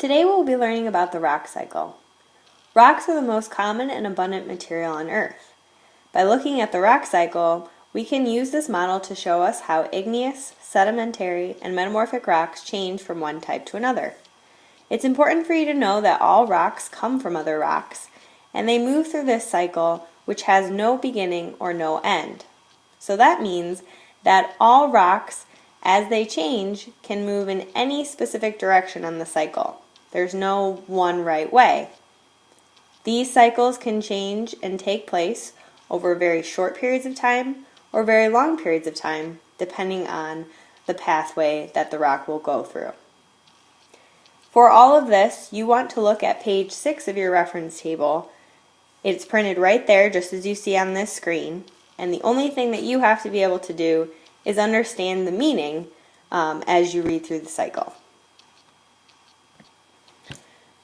Today we'll be learning about the rock cycle. Rocks are the most common and abundant material on Earth. By looking at the rock cycle, we can use this model to show us how igneous, sedimentary, and metamorphic rocks change from one type to another. It's important for you to know that all rocks come from other rocks, and they move through this cycle which has no beginning or no end. So that means that all rocks, as they change, can move in any specific direction on the cycle. There's no one right way. These cycles can change and take place over very short periods of time or very long periods of time, depending on the pathway that the rock will go through. For all of this, you want to look at page 6 of your reference table. It's printed right there, just as you see on this screen, and the only thing that you have to be able to do is understand the meaning as you read through the cycle.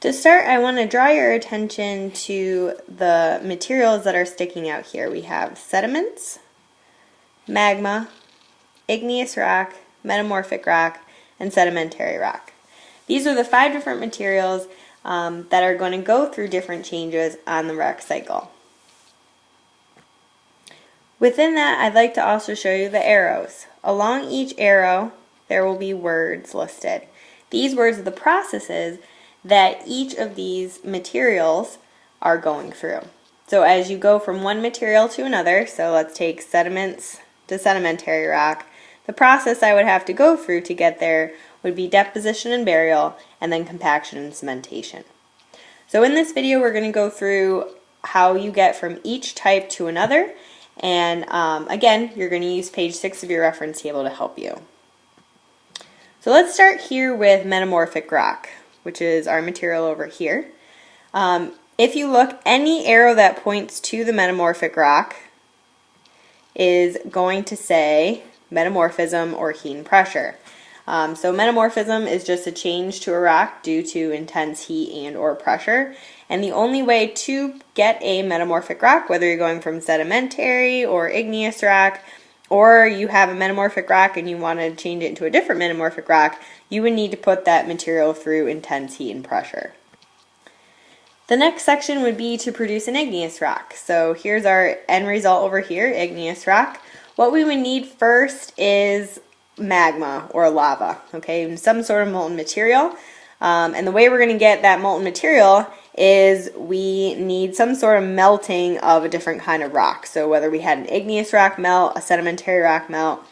To start, I want to draw your attention to the materials that are sticking out here. We have sediments, magma, igneous rock, metamorphic rock, and sedimentary rock. These are the 5 different materials that are going to go through different changes on the rock cycle. Within that, I'd like to also show you the arrows. Along each arrow, there will be words listed. These words are the processes that each of these materials are going through. So as you go from one material to another, so let's take sediments to sedimentary rock, the process I would have to go through to get there would be deposition and burial, and then compaction and cementation. So in this video, we're going to go through how you get from each type to another, and again, you're going to use page 6 of your reference table to help you. So let's start here with metamorphic rock, which is our material over here. If you look, any arrow that points to the metamorphic rock is going to say metamorphism or Heen pressure. So metamorphism is just a change to a rock due to intense heat and or pressure. And the only way to get a metamorphic rock, whether you're going from sedimentary or igneous rock, or you have a metamorphic rock and you want to change it into a different metamorphic rock, you would need to put that material through intense heat and pressure. The next section would be to produce an igneous rock. So here's our end result over here, igneous rock. What we would need first is magma or lava, okay, some sort of molten material. And the way we're going to get that molten material is we need some sort of melting of a different kind of rock. So whether we had an igneous rock melt, a sedimentary rock melt,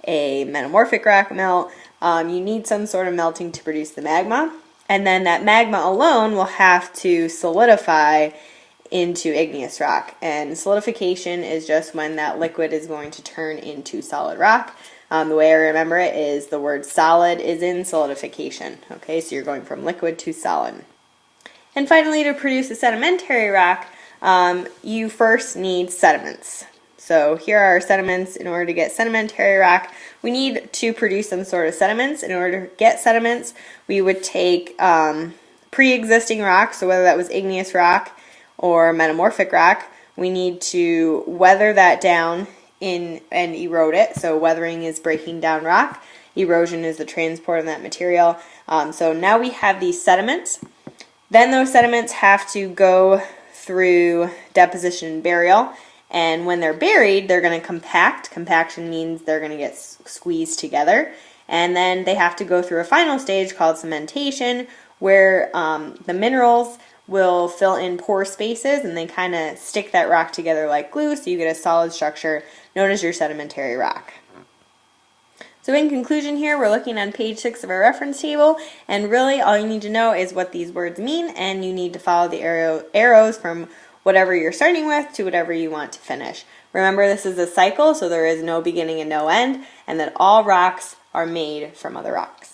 a metamorphic rock melt, you need some sort of melting to produce the magma. And then that magma alone will have to solidify into igneous rock. And solidification is just when that liquid is going to turn into solid rock. The way I remember it is the word solid is in solidification. Okay, so you're going from liquid to solid. And finally, to produce a sedimentary rock, you first need sediments. So here are our sediments. In order to get sedimentary rock, we need to produce some sort of sediments. In order to get sediments, we would take pre-existing rock, so whether that was igneous rock or metamorphic rock, we need to weather that down and erode it. So weathering is breaking down rock. Erosion is the transport of that material. So now we have these sediments. Then those sediments have to go through deposition and burial. And when they're buried, they're going to compact. Compaction means they're going to get squeezed together. And then they have to go through a final stage called cementation, where the minerals will fill in pore spaces and they kind of stick that rock together like glue, so you get a solid structure known as your sedimentary rock. So in conclusion here, we're looking on page 6 of our reference table, and really all you need to know is what these words mean, and you need to follow the arrows from whatever you're starting with to whatever you want to finish. Remember, this is a cycle, so there is no beginning and no end, and that all rocks are made from other rocks.